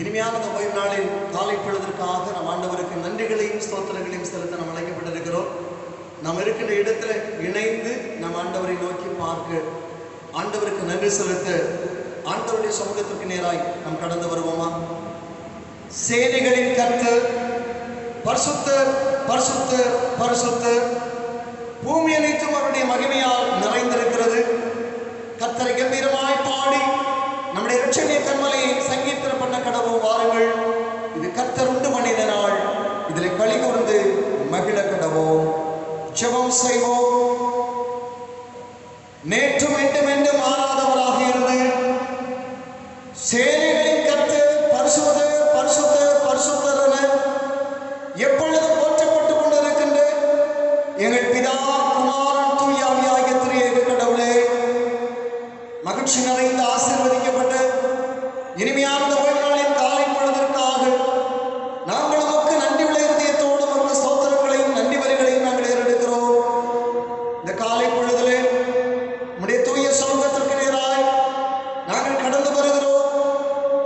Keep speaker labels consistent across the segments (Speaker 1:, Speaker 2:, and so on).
Speaker 1: இனிமையான இந்த ஓய்வு நாளில் காலை பொழுதற்காக நம் ஆண்டவருக்கு நன்றிகளையும் ஸ்தோத்திரங்களையும் செலுத்த நாம் அழைக்கப்பட்டிருக்கிறோம். நாம் இருக்கின்ற இடத்துல இணைந்து நம் ஆண்டவரை நோக்கி பார்க்க, ஆண்டவருக்கு நன்றி செலுத்த, ஆண்டவருடைய சமூகத்திற்கு நேராய் நாம் கடந்து வருவோமா? சேனைகளின் கர்த்தர் பரிசுத்தர், பரிசுத்தர், பரிசுத்தர். பூமி அனைத்தும் அவருடைய மகிமையால் நிறைந்திருக்கிறது. கர்த்தரை கம்பீரமாய் பாடி நம்முடைய இரட்சணிய கண்மலையை சங்கீர்த்தனம் பண்ண கடவுள் வாருங்கள். இது கர்த்தர் உண்டு பண்ணின நாள், இதில் களி கூர்ந்து மகிழ கடவோம். ஜெபம் செய்வோம். நேற்றும் என்றும் என்றும் மாறாதவராக இருந்து சேனைகளின் கர்த்தர் பரிசுத்தர், பரிசுத்தர், பரிசுத்தர் என எப்பொழுதும் போற்றப்பட்டு கொண்டிருக்கின்ற எங்கள் பிதா, குமாரன், தூய ஆவியாகிய திரியேக கடவுளே, மகிழ்ச்சி நிறைந்த ஆசீர்வதிக்கப்பட்ட இனிமையான ஓய்வு நாளின் காலை பொழுதற்காக நாங்கள் உமக்கு நன்றி உள்ள இருதயத்தோடு உமக்கு ஸ்தோத்திரங்களையும் நன்றி வரிகளையும் நாங்கள் ஏறெடுக்கிறோம். இந்த காலை பொழுதிலே உம்முடைய தூய சமூகத்திற்கு நேராய் நாங்கள் கடந்து வருகிறோம்.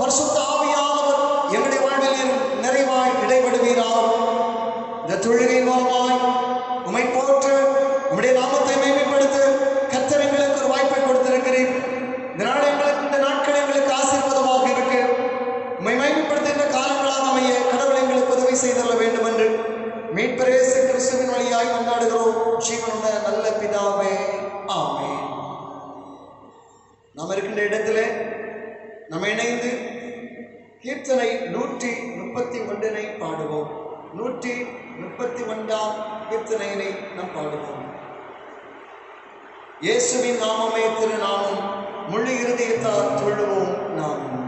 Speaker 1: பரிசுத்த ஆவியானவர் எங்களுடைய வாழ்வில் நிறைவாய் இடைபடுவீராக. இந்த தொழுகை மூலமாய் உம்மை போற்று, உம்முடைய நாமத்தை மேம்படுத்த கர்த்தர் எங்களுக்கு ஒரு வாய்ப்பை கொடுத்திருக்கிறீர். இந்த நாட்கள் எங்களுக்கு ஆசீர்வாதமாக இருக்கு. உம்மை மேம்படுத்துகின்ற காலங்களாக அமைய கடவுள் எங்களுக்கு உதவி செய்தள்ள வேண்டும் என்று மீட்பர் இயேசு கிறிஸ்துவின் வழியாய் கொண்டாடுகிறோம். ஜீவனுள்ள நல்ல பிதாவே, ஆமென். நாம் இருக்கின்ற இடத்திலே நாம் இணைந்து கீர்த்தனை 131 பாடுவோம். 131 கீர்த்தனையினை நாம் பாடுவோம். இயேசுவின் நாமமே திருநாமம், முழு இருதயத்தால் தொழுவோம் நாமும்.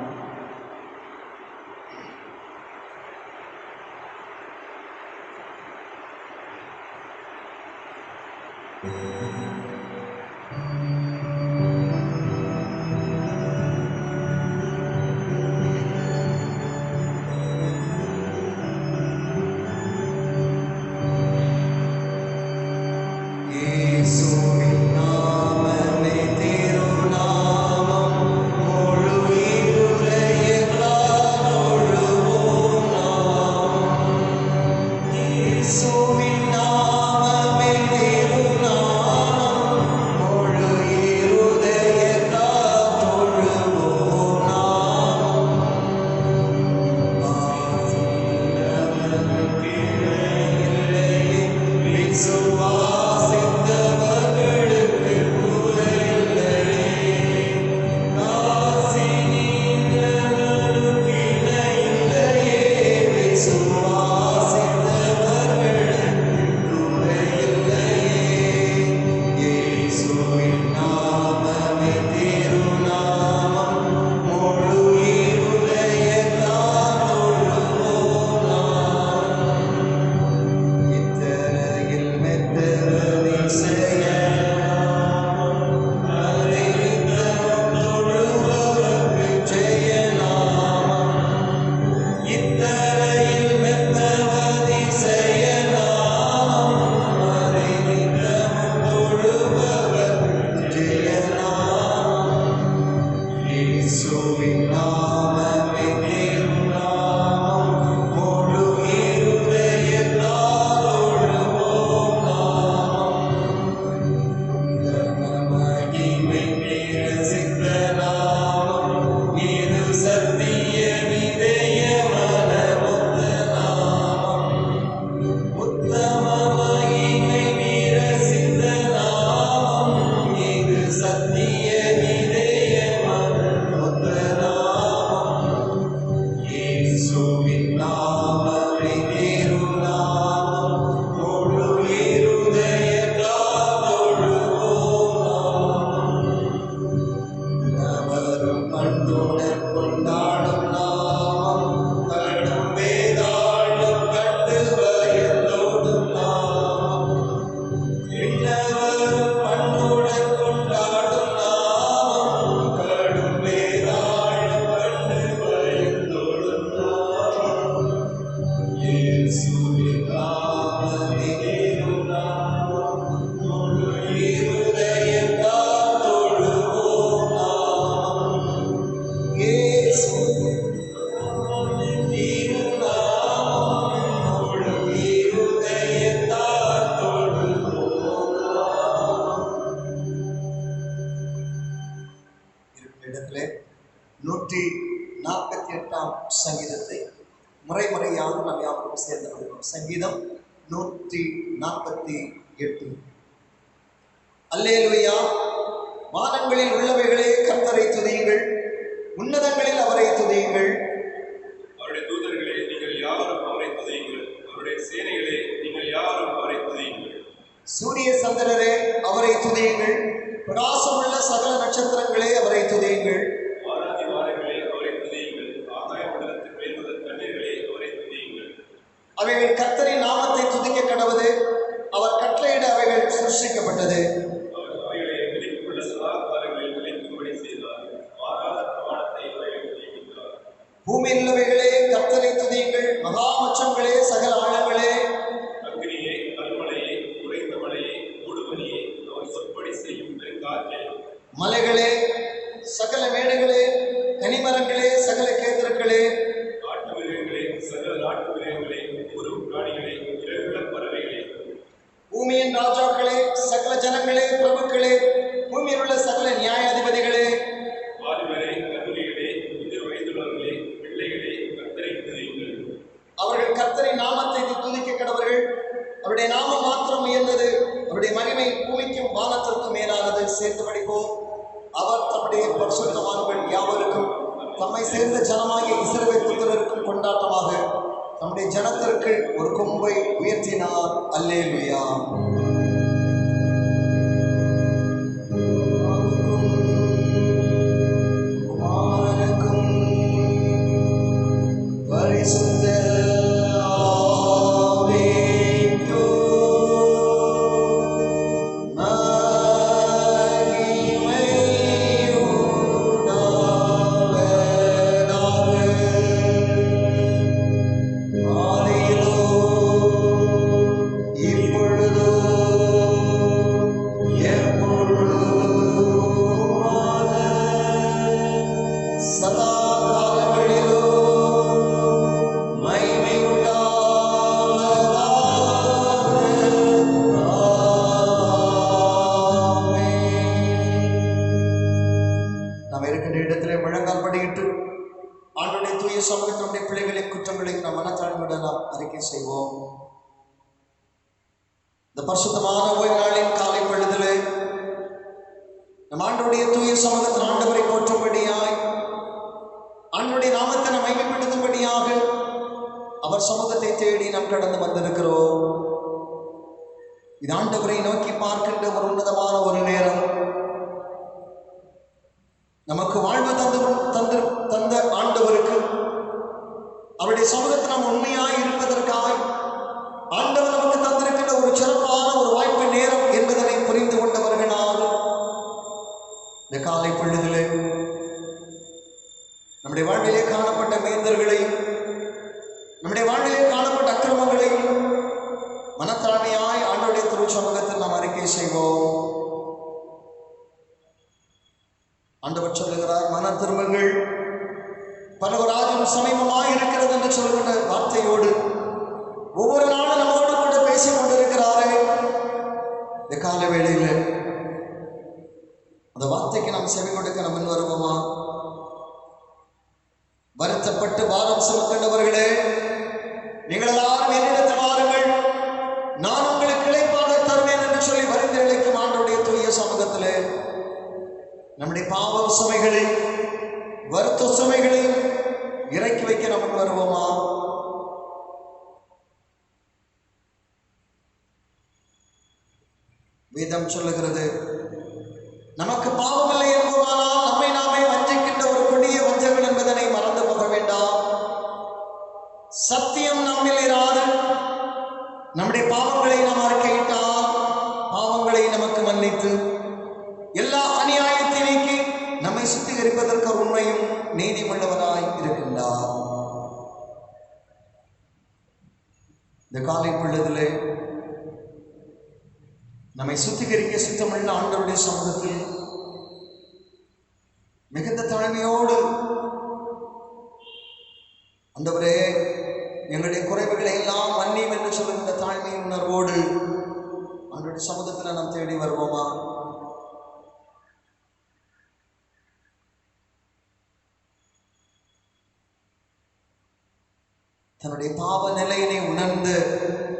Speaker 1: 148 சங்கீதத்தை முறையாக நாம் யாவரும் சேர்ந்து வருகிறோம். சங்கீதம் 148. அல்லேலூயா. வானங்களில் உள்ளவைகளே கர்த்தரை துதியுங்கள், உன்னதங்களில் அவரை துதியுங்கள்.
Speaker 2: அவருடைய தூதர்களே நீங்கள் யாவரும் அவரை துதியுங்கள், அவருடைய சேனைகளே நீங்கள் யாவரும் அவரை துதியுங்கள்.
Speaker 1: சூரிய சந்திரரே அவரை துதியுங்கள், பிரகாசமுள்ள சகல நட்சத்திரங்களே அவரை துதியுங்கள்.
Speaker 2: வாராதி வாரங்களே அவரை துதியுங்கள், ஆகாய மண்டலத்தில் மேல்வந்த தண்ணீர்களே அவரை துதியுங்கள்.
Speaker 1: அவைகள் கர்த்தரின் நாமத்தை துதிக்க கடவுது, அவர் கட்டளையிட அவைகள் சிருஷ்டிக்கப்பட்டது.
Speaker 2: அவர் அவைகளை வெளிக்குள்ள சதாகாரங்களில் விளைக்கும்படி செய்தார், மாறாத பிரமாணத்தை அவைகள் நியமித்தார்.
Speaker 1: பூமியில் உள்ளவைகளே கர்த்தரை துதியுங்கள், மகாமச்சங்களே சகல ஆழங்களே.
Speaker 2: அக்னியே, கல்மலையே, உறைந்த மலையே, மூடுபனியே, அவர் சொற்படி செய்யும் பெருங்காற்றே.
Speaker 1: மலைகளே, சகல மேடுகளே, கனிமரங்களே, சகல கேந்திரங்களே.
Speaker 2: நாட்டு மிருகங்களே, சகல நாட்டு மிருகங்களே, ஊரும் பிராணிகளே, இறகுள்ள பறவைகளே.
Speaker 1: பூமியின் ராஜாக்களே, சகல ஜனங்களே, பிரபுக்களே, பூமியில் உள்ள சகல நியாயாதிபதிகளே.
Speaker 2: வாலிபரே, கன்னிகைகளே, முதிர் வயதுள்ளவர்களே, பிள்ளைகளே, கர்த்தரை துதியுங்கள்.
Speaker 1: அவர்கள் கர்த்தரின் நாமத்தை துதிக்க கடவர்கள். அவருடைய நாமம் மாத்திரம் உயர்ந்தது, அவருடைய மகிமை பூமிக்கும் வானத்திற்கும் மேலானது. சேர்த்து படிப்போம். அவர் தம்முடைய பரிசுத்தவான்கள் யாவருக்கும் தம்மை சேர்ந்த ஜனமாகிய இஸ்ரவேல் புத்திரருக்கும் கொண்டாட்டமாக தம்முடைய ஜனத்திற்கு ஒரு கொம்பை உயர்த்தினார். அல்லேலூயா. சமூகத்தினுடைய பிள்ளைகளின் குற்றங்களை நாம் மனத்தாழ்மையுடன் நாம் அறிக்கை செய்வோம். இந்த பரிசுத்தமான ஓய்வு நாளின் காலை பொழுதிலே நம் ஆண்டவருடைய தூய சமூகத்தில் ஆண்டவரை போற்றும்படியாய், ஆண்டவருடைய நாமத்தை நாம் மகிமைப்படுத்தும்படியாக அவர் சமூகத்தை தேடி நாம் கடந்து வந்திருக்கிறோம். இது ஆண்டவரை நோக்கி பார்க்கின்ற ஒரு உன்னதமான ஒரு நேரம். நமக்கு வாழ்வு தந்த ஆண்டவருக்கு அவருடைய சமூகத்தில் நாம் உண்மையாய் இருப்பதற்காக ஆண்டவர் நமக்கு தந்திருக்கின்ற ஒரு சிறப்பான ஒரு வாய்ப்பு நேரம் என்பதனை புரிந்து கொண்டவர்களால் இந்த காலை பொழுதிலே நம்முடைய வாழ்விலே காணப்பட்ட மேந்தர்களையும் நம்முடைய வாழ்விலே காணப்பட்ட அக்கிரமங்களையும் மனத்தாழ்மையாய் ஆண்டவருடைய திரு சமூகத்தில் நாம் அறிக்கை செய்வோம். ஆண்டவர் சொல்லுகிறார், மன திரும்புங்கள், பரவராஜ்யம் சமீபமாய் இருக்கிறது என்று சொல்கின்ற வார்த்தையோடு ஒவ்வொரு நாளும் நம்மோடு கூட பேசிக் கொண்டிருக்கிறாரே. இந்த கால வேளையில அந்த வார்த்தைக்கு நாம் செவி கொடுக்க நம்ம வருவோமா? வருத்தப்பட்டு வாரம் சுமக்கின்றவர்களே, நீங்கள் எல்லாரும் என்னிடத்தில் வாருங்கள், நான் உங்களுக்கு இளைப்பாற தருவேன் என்று சொல்லி வரிந்து இழைக்கும் ஆண்டவருடைய தூய சமூகத்திலே நம்முடைய பாவ சுமைகளை, வருத்த சுமைகளை இறக்கி வைக்க நமக்கு வருவோமா? வேதம் சொல்லுகிறது, நமக்கு பாவமில்லை என்பதானால் நம்மை நாமே வஞ்சிக்கின்ற ஒரு கொடிய வஞ்சகன் என்பதனை மறந்து போக வேண்டாம். சத்தியம் நம்மில் இராது. நம்முடைய பாவங்களை நாம் அறிக்கையிட்டால் பாவங்களை நமக்கு மன்னித்து எல்லா அநியாயத்தை நீக்கி நம்மை சுத்திகரிப்பதற்கு உண்மையும் நீதிமன்றவனாய் இருக்கின்றார். இந்த காலை பொழுதிலே நம்மை சுத்திகரிக்க சுத்தமுள்ள ஆண்டவருடைய சமூகத்தில் மிகுந்த தாழ்மையோடு, ஆண்டவரே எங்களுடைய குறைவுகளை எல்லாம் மன்னியும் என்று சொல்லுகின்ற தாழ்மை உணர்வோடு ஆண்டவருடைய சமூகத்தில் நாம் தேடி வருவோமா? தன்னுடைய பாவ நிலையினை உணர்ந்து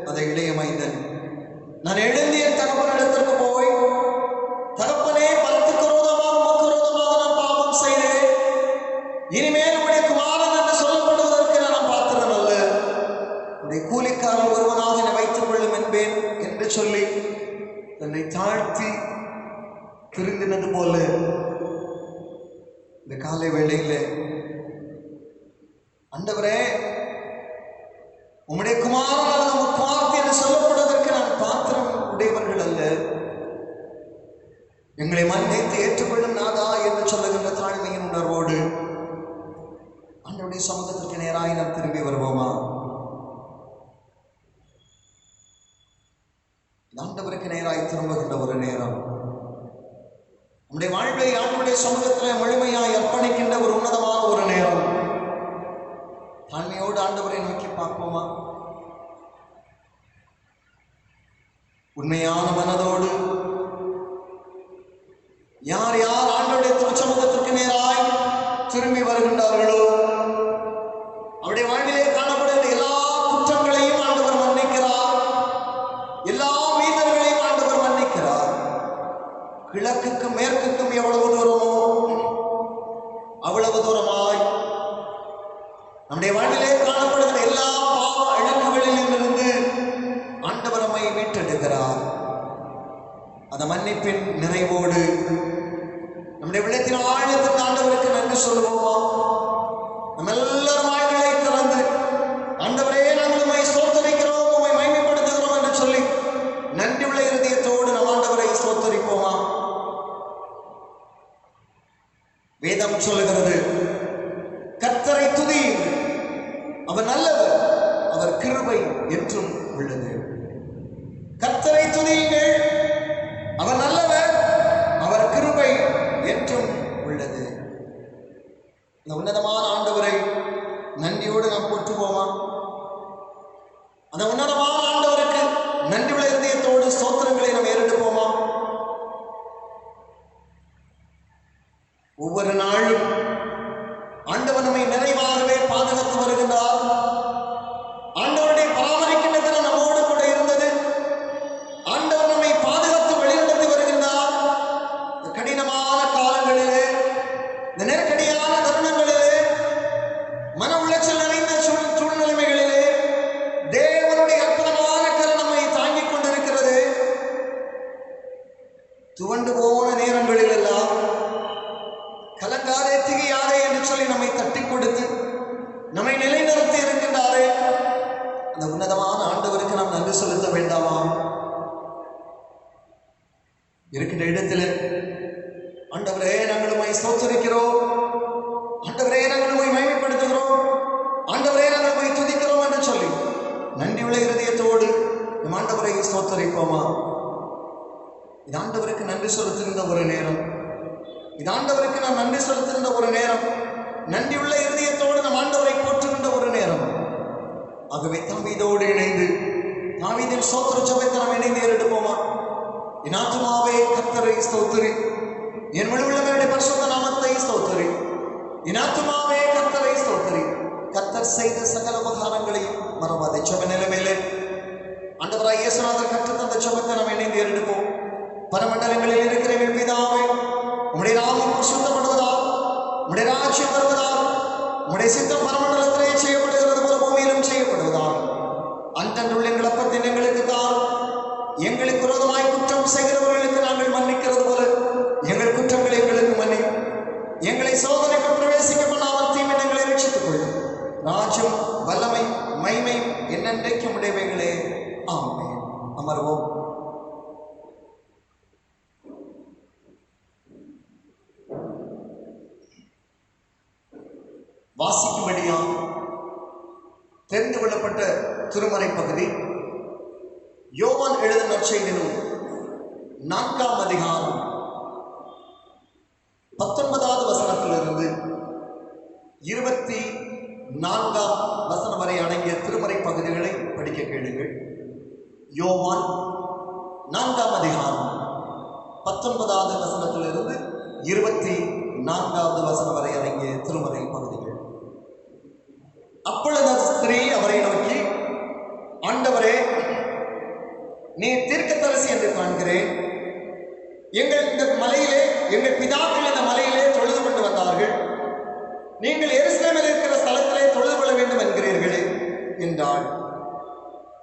Speaker 1: அந்த இளைய மைந்தன், நான் எழுந்து என் தகப்பனிடத்திற்கு போய், தகப்பனே, பலத்துக்கு விரோதமாக உமக்கு விரோதமாக நான் பாவம் செய்தேன், இனிமேல் உடைய குமாரன் என்று சொல்லப்படுவதற்கு நான் பாத்திரம் அல்ல, உடைய கூலிக்காரன் ஒருவனாக என்னை வைத்துக் கொள்ளும் என்பேன் என்று சொல்லி தன்னை தாழ்த்தி திருந்தினது போல இந்த காலை வேளையில், ஆண்டவரே, உம்முடைய குமாரன் அல்லது உமது குமாரத்தி என்று சொல்லப்படுவதற்கு நான் பாத்திரம் உடையவர்கள் அல்ல, எங்களை மன்னித்து ஏற்றுக்கொள்ளும் நாதா என்று சொல்லுகின்ற தாழ்மையின் உணர்வோடு ஆண்டவருடைய சமூகத்திற்கு நேராக நாம் திரும்பி வருவோமா? ஆண்டவருக்கு நேராய் திரும்புகின்ற ஒரு நேரம், நம்முடைய வாழ்வை ஆண்டவருடைய சமூகத்தில் முழுமையாய் அர்ப்பணிக்கின்ற ஒரு உன்னதமான ஒரு நேரம். தாழ்மையோடு ஆண்டவரை நோக்கி பார்ப்போமா? உண்மையான மனதோடு யார் யார் ஆண்டவருடைய திருச்சமூகத்திற்கு நேராய் திரும்பி வருகின்றார்களோ, அவருடைய வாழ்விலே காணப்படுகிற எல்லா குற்றங்களையும் ஆண்டவர் மன்னிக்கிறார், எல்லா மீறல்களையும் ஆண்டவர் மன்னிக்கிறார். கிழக்குக்கும் மேற்குக்கும் எவ்வளவு தூரமோ அவ்வளவு தூரமாய் நம்முடைய வாழ்விலே காணப்படுகிற எல்லா பாவ அழுக்குகளிலும் இருந்து ஆண்டவர் நம்மை மீட்டெடுக்கிறார். அந்த மன்னிப்பின் நிறைவோடு நம்முடைய உள்ளத்தின் ஆழத்துக்கு ஆண்டவருக்கு நன்றி சொல்லுவோமா? நம்ம எல்லாரும் வாய்களை திறந்து, ஆண்டவரே, நாங்கள் உம்மை ஸ்தோத்தரிக்கிறோம், உம்மை மகிமைப்படுத்துகிறோம் என்று சொல்லி நன்றி உள்ள இருதயத்தோடு நம் ஆண்டவரை ஸ்தோத்தரிப்போமா? வேதம் சொல்லுகிறது, கர்த்தரை துதியுங்கள், அவர் நல்லவர், அவர் கிருபை என்றும் உள்ளது. கர்த்தரை துதியுங்கள், அவர் நல்லவர், அவர் கிருபை என்றும் உள்ளது. இந்த உன்னதமான ஆண்டவரை நன்றியோடு நாம் போற்றுவோமா? அந்த உன்னதமான ஆண்டவருக்கு நன்றி உள்ள இருதயத்தோடு ஸ்தோத்திரங்களை நாம் ஏறெடுப்போமா? ஒவ்வொரு நாளும் ஆண்டவர் நம்மை நிறைவாகவே பாதுகாத்து வருகின்றார். ஆண்டவருடைய பராமரிக்கின்ற தினம் நம்மோடு கூட இருந்தது. ஆண்டவர் நம்மை பாதுகாத்து வழிநடத்தி வருகின்றார். இந்த கடினமான காலங்களிலே, இந்த நெருக்கடியான தருணங்களிலே, மன உளைச்சல் நிறைந்த சூழ்நிலைமைகளிலே தேவனுடைய அற்புதமான கரம் நம்மை தாங்கிக் கொண்டிருக்கிறது. துவண்டு போன நேரங்களில் எல்லாம் கலங்காதே, திகையாதே என்று சொல்லி நம்மை தட்டி கொடுத்து நம்மை நிலைநிறுத்தி இருக்கின்றாரே, அந்த உன்னதமான ஆண்டவருக்கு நாம் நன்றி செலுத்த வேண்டாமா? இருக்கின்ற இடத்தில், ஆண்டவரே, நாங்கள் உம்மை ஸ்தோத்திரிக்கிறோம், ஆண்டவரே, நாங்கள் உம்மை மகிமைப்படுத்துகிறோம், ஆண்டவரே, நாங்கள் உம்மை துதிக்கிறோம் என்று சொல்லி நன்றி உள்ள இருதயத்தோடு நம் ஆண்டவரை ஸ்தோத்திரிப்போமா? இது ஆண்டவருக்கு நன்றி செலுத்துகின்ற ஒரு நேரம். இது ஆண்டவருக்கு நாம் நன்றி செலுத்துகின்ற ஒரு நேரம். நன்றியுள்ள இருதயத்தோடு நம் ஆண்டவரை போற்றுகின்ற ஒரு நேரம். ஆகவே தாவீதோடு இணைந்து, தாவீதின் ஸ்தோத்திர ஜெபத்தை நாம் இணைந்து ஏறெடுப்போமா? என் ஆத்துமாவே கர்த்தரை ஸ்தோத்திரி, என் முழு உள்ளவருடைய பரிசுத்த நாமத்தை ஸ்தோத்திரி. என் ஆத்துமாவே கர்த்தரை ஸ்தோத்திரி, கர்த்தர் செய்த சகல உபகாரங்களையும் மறவாதே. ஜெப நிலைமையிலே ஆண்டவராய் இயேசுநாதர் கற்றுத்தந்த ஜெபத்தை நாம் இணைந்து ஏறெடுப்போம். பரமண்டலங்களில் இருக்கிற எங்கள் பிதாவே, உம்முடைய நாமம் பரிசுத்தப்படுவதாக, உம்முடைய ராஜ்யம் வருவதாக, உம்முடைய சித்தம் பரமண்டலத்திலே செய்யப்படுகிறது போல பூமியிலும் செய்யப்படுவதாக. அன்றன்றுள்ள எங்கள் அப்பத்தை எங்களுக்கு தாரும், எங்களுக்கு விரோதமாய் குற்றம் செய்கிறவர்களுக்கு நாங்கள் மன்னிக்கிறது போல எங்கள் குற்றங்களை எங்களுக்கு மன்னி, எங்களை சோதனைக்கு பிரவேசிக்க பண்ணாமல் தீமைகளை ரட்சித்துக் கொள்ளும். ராஜ்யம், வல்லமை, மகிமை என்னென்றைக்கும் உடையவைகளே. ஆமென். அமர்வோம். வாசிக்கும்படியாக தெரிந்து கொள்ளப்பட்ட திருமறை பகுதி யோவான் எழுதின நற்செய்தி நூல் 4ஆம் அதிகாரம் 19வது வசனத்திலிருந்து 24ஆம் வசனம் வரை அடங்கிய திருமறை பகுதிகளை படிக்க கேளுங்கள். யோவான் 4ஆம் அதிகாரம் 19வது வசனத்திலிருந்து 24வது வசனம் வரை அடங்கிய திருமறை பகுதிகள். அப்பொழுது ஸ்திரீ அவரை நீ தீர்க்கதரிசி என்று காண்கிறேன். எங்கள் இந்த மலையிலே எங்கள் பிதாக்கள் இந்த மலையிலே தொழுது கொண்டு வந்தார்கள், நீங்கள் எருசலேமில் இருக்கிற ஸ்தலத்திலே தொழுது கொள்ள வேண்டும் என்கிறீர்களே என்றாள்.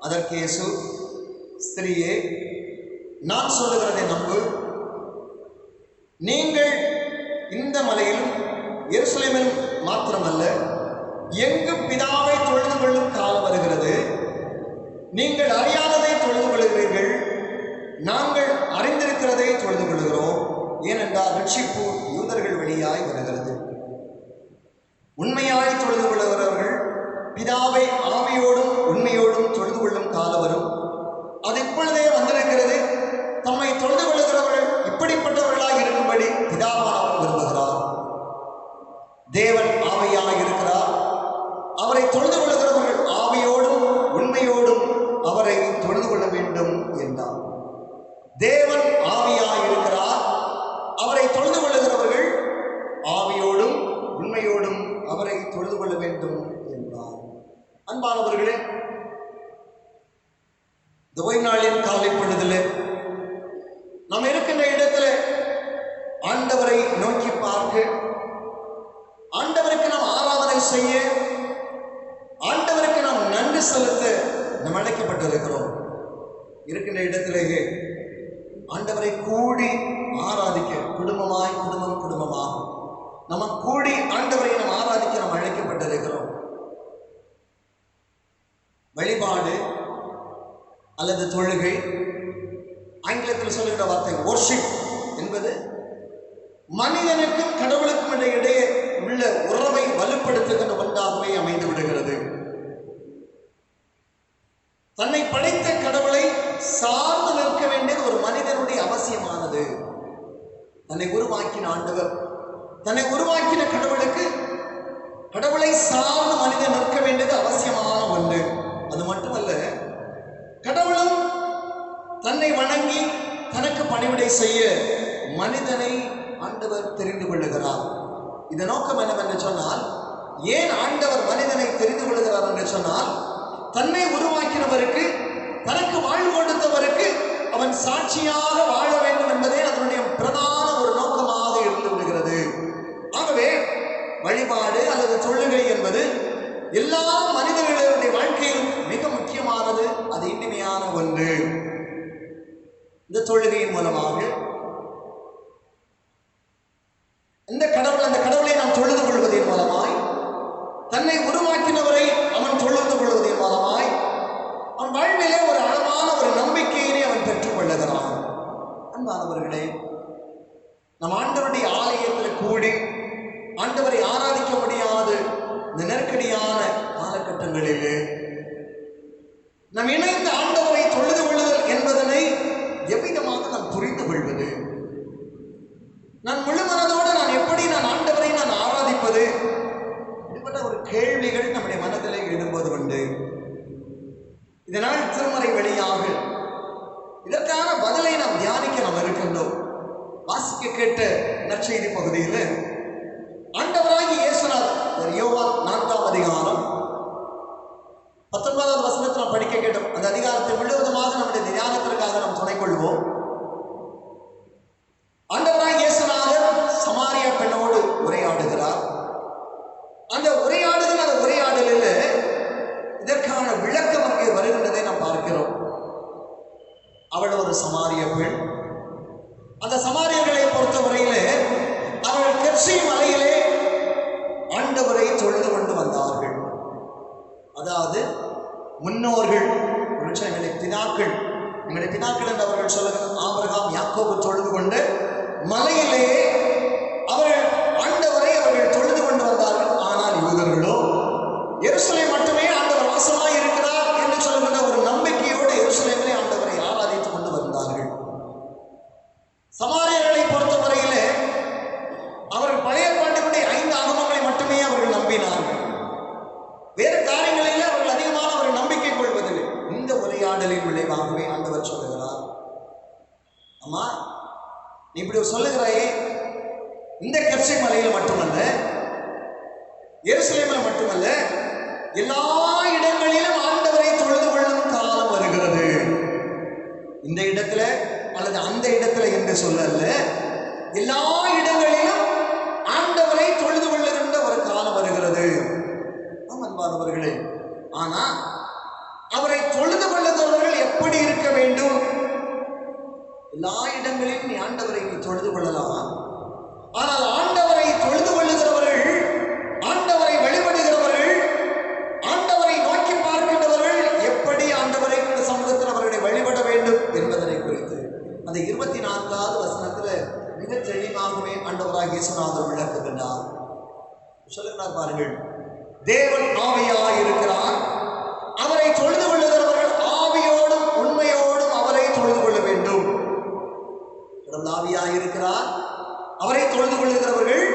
Speaker 1: அதற்கு இயேசு, ஸ்திரீயே, நான் சொல்லுகிறதை நம்பு. நீங்கள் இந்த மலையிலும் எருசலேமிலும் மாத்திரமல்ல, எங்கும் பிதாவை தொழுது கொள்ளும் காலம் வருகிறது. நீங்கள் அறியாததை தொழுது கொள்கிறீர்கள், நாங்கள் அறிந்திருக்கிறதை தொழுது கொள்கிறோம். ஏனென்றால் ரட்சிப்பு யூதர்கள் வழியாய் வருகிறது. உண்மையாய் தொழுது கொள்கிறவர்கள் பிதாவை ஆவியோடும் உண்மையோடும் தொழுது கொள்ளும் காலம் வரும். அது இப்பொழுதே வந்திருக்கிறது. தம்மை தொழுது கொள்கிறவர்கள் இப்படிப்பட்டவர்களாக இருக்கும்படி பிதாவானவர் விரும்புகிறார். தேவன் ஆவியாய் இருக்கிறார். அவரை தொழுது கொள்கிறவர்கள் ஆவியோடும் உண்மையோடும் அவரை தொழுது கொள்ள வேண்டும் என்றார். தேவன் ஆவியாய் இருக்கிறார். அவரை தொழுது கொள்கிறவர்கள் ஆவியோடும் உண்மையோடும் அவரை தொழுது கொள்ள வேண்டும் என்றார். அன்பானவர்களே, இந்த ஓய்வு நாளின் காலை பொழுதில் நாம் இருக்கின்ற இடத்துல ஆண்டவரை நோக்கி பார்க்க, ஆண்டவருக்கு நாம் ஆராதனை செய்ய, ஆண்டவருக்கு நாம் நன்றி செலுத்த நாம் அழைக்கப்பட்டிருக்கிறோம். இருக்கின்ற இடத்திலேயே ஆண்டவரை கூடி ஆராதிக்க, குடும்பமாக நம்ம கூடி ஆண்டவரை நாம் ஆராதிக்க நாம் அழைக்கப்பட்டிருக்கிறோம். வழிபாடு அல்லது தொழுகை, ஆங்கிலத்தில் சொல்லுகிற வார்த்தை worship என்பது மனிதனுக்கும் கடவுளுக்கும் இடையே உள்ள உறவை வலுப்படுத்துகின்ற ஒன்றாகவே அமைந்து விடுகிறது. தன்னை படைத்த கடவுளை சார்ந்து நிற்க வேண்டியது ஒரு மனிதனுடைய அவசியமானது. தன்னை உருவாக்கின ஆண்டவர், தன்னை உருவாக்கின கடவுளுக்கு கடவுளை சார்ந்து மனிதன் நிற்க வேண்டியது அவசியமான ஒன்று. அது மட்டுமல்ல, கடவுளும் தன்னை வணங்கி தனக்கு பணிவிடை செய்ய மனிதனை ஆண்டவர் தெரிந்து கொள்ளுகிறார். இதன் நோக்கம் என்னவென்று சொன்னால், ஏன் ஆண்டவர் மனிதனை தெரிந்து கொள்ளுகிறார் என்று சொன்னால், தன்னை உருவாக்கினவருக்கு, தனக்கு வாழ்வு கொடுத்தவருக்கு அவன் சாட்சியாக வாழ வேண்டும் என்பதே அதனுடைய பிரதான ஒரு நோக்கமாக இருந்து விடுகிறது. ஆகவே வழிபாடு அல்லது தொழுகை என்பது எல்லா மனிதர்களுடைய வாழ்க்கையிலும் மிக முக்கியமானது, அது இனிமையான ஒன்று. இந்த தொழுகையின் மூலமாக அந்த கடவுளை நாம் தொழுது கொள்வதன் மூலமாய், தன்னை உருவாக்கினவரை அவன் தொழுது கொள்வதன் மூலமாய் அவன் வாழ்விலே ஒரு ஆழமான ஒரு நம்பிக்கையினை அவன் பெற்றுக் கொள்ளுகிறான். அன்பானவர்களே, நம் ஆண்டவருடைய ஆலயத்தில் கூடி ஆண்டவரை ஆராதிக்க முடியாது இந்த நெருக்கடியான காலகட்டங்களிலே நாம் இணைந்து ஆண்டவரை தொழுது கொள்ளுதல் என்பதனை எவ்விதமாக நாம் புரிந்து கொள்வது? நான் முழு மனதோடு எப்படி ஆண்டவரை ஆராதிப்பது? இப்படிப்பட்ட ஒரு கேள்விகள் நம்முடைய மனதிலே எழும்போது உண்டு. இதனால் திருமறை வழியாக இதற்கான பதிலை நாம் தியானிக்க நாம் இருக்கின்றோம். வாசிக்க கேட்ட நற்செய்தி பகுதியில் ஆண்டவராகிய இயேசுநாதர் யோவான் 4ஆம் அதிகாரம் 19வது வசனத்தை நாம் படிக்க கேட்டோம். அந்த அதிகாரத்தை முழுவதுமாக நம்முடைய தியானத்திற்காக நாம் துணை கொள்வோம். ஆண்டவராகிய இயேசுநாதர் சமாரியா பெண்ணோடு உரையாடுகிறார். அந்த உரையாடலில் இதற்கான விளக்கம் அங்கே வருகின்றதை நாம் பார்க்கிறோம். அவள் ஒரு சமாரிய பெண். அந்த சமாரியர்களை பொறுத்தவரையிலே அவர்கள் கெர்சி மலையிலே ஆண்டவரை தொழுது கொண்டு வந்தார்கள். அதாவது முன்னோர்கள், எங்களுடைய பிதாக்கள் என்று அவர்கள் சொல்லுகிற ஆபிரகாம், யாக்கோபு தொழுது கொண்டு மலையிலே அவர்கள் ஆண்டவரை அவர்கள் தொழுது கொண்டு வந்தார்கள். ஆனால் யூதர்களோ எருசலேம் மட்டுமே ஆண்டவர் வாசமாய் இருக்கிறார் என்று சொல்லுகிற ஒரு நம்பிக்கையோடு எருசலேமிலே ஆண்டவரை ஆராதித்துக் கொண்டு வந்தார்கள். சமாரியர்களை பொறுத்தவரையிலே அவர்கள் பழைய பாட்டினுடைய 5 ஆகமங்களை மட்டுமே அவர்கள் நம்பினார்கள். வேறு காரியங்களிலே அவர்கள் அதிகமான ஒரு நம்பிக்கை கொள்வதில்லை. இந்த உரையாடலின் விளைவாகவே ஆண்டவர் சொல்லுகிறார், அம்மா நீ இப்படி சொல்லுகிறாயே, இந்த கெர்சி மலையில் மட்டுமல்ல, எருசலேமில் மட்டுமல்ல, எல்லா இடங்களிலும் ஆண்டவரை தொழுது கொள்ளும் காலம் வருகிறது. இந்த இடத்துல அல்லது அந்த இடத்துல என்று சொல்லல, எல்லா இடங்களிலும் ஆண்டவரை தொழுது கொள்ளுகின்ற ஒரு காலம் வருகிறது. அன்பானவர்களே, ஆனா அவரை தொழுது கொள்ளுகிறவர்கள் எப்படி இருக்க வேண்டும்? எல்லா இடங்களிலும் நீ ஆண்டவரை நீ தொழுது கொள்ளலாம். ஆனால் ஆண்டவரை தொழுது கொள்ளுகிறவர்கள், ஆண்டவரை வழிபடுகிறவர்கள், ஆண்டவரை நோக்கி பார்க்கின்றவர்கள் எப்படி ஆண்டவரை சமூகத்தில் அவர்களை வழிபட வேண்டும் என்பதனை குறித்து அந்த 24வது வசனத்தில் மிக தெளிவாகவே ஆண்டவராகிய இயேசுநாதர் விளக்குகின்றார். சொல்லுகிறார் பாருங்கள், தேவன் ஆவியாய் இருக்கிறார், அவரை தொழுது கொள்ளுகிறவர்கள் ஆவியோடும் உண்மையோடும் அவரை தொழுது கொள்ள வேண்டும். கடவுள் ஆவியாய் இருக்கிறார், அவரை தொழுது கொள்ளுகிறவர்கள்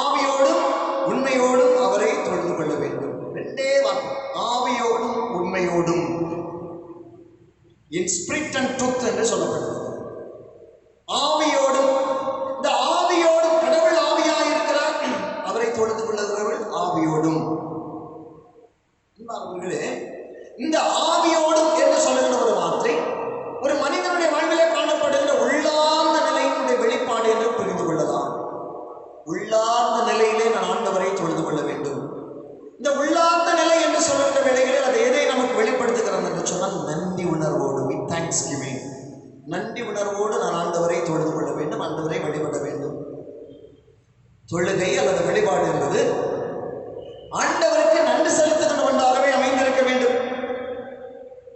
Speaker 1: ஆவியோடும் உண்மையோடும் அவரை தொழுது கொள்ள வேண்டும். ரெண்டே வார்த்தை, ஆவியோடும் உண்மையோடும், இன் ஸ்பிரிட் அண்ட் ட்ரூத் என்று சொல்லப்படுகிறது. ஆவியோடும், இந்த ஆவியோடும், கடவுள் ஆவியாய் இருக்கிறார், அவரை தொழுது கொள்ளுகிறவர்கள் ஆவியோடும். இந்த ஆவியோடும் என்று சொல்லுகிற ஒரு வார்த்தை ஒரு மனிதனுடைய வாழ்விலே காணப்படுகின்ற உள்ளார்ந்த நிலையினுடைய வெளிப்பாடு என்று புரிந்து கொள்ளலாம். உள்ளார்ந்த நிலையிலே நான் ஆண்டவரை தொழுது கொள்ள வேண்டும். இந்த உள்ளார்ந்த நிலை என்று சொல்லுகிற வேளைகளில் அது எதை நமக்கு வெளிப்படுத்துகிறது என்று சொன்னால், நன்றி உணர்வோடு, வித் தேங்க்ஸ் கிவிங், நன்றி உணர்வோடு நான் ஆண்டவரை தொழுது கொள்ள வேண்டும், ஆண்டவரை வழிபட வேண்டும். தொழுகை அல்லது வழிபாடு என்பது ஆண்டவருக்கு நன்றி செலுத்துகின்ற ஒன்றாகவே அமைந்திருக்க வேண்டும்.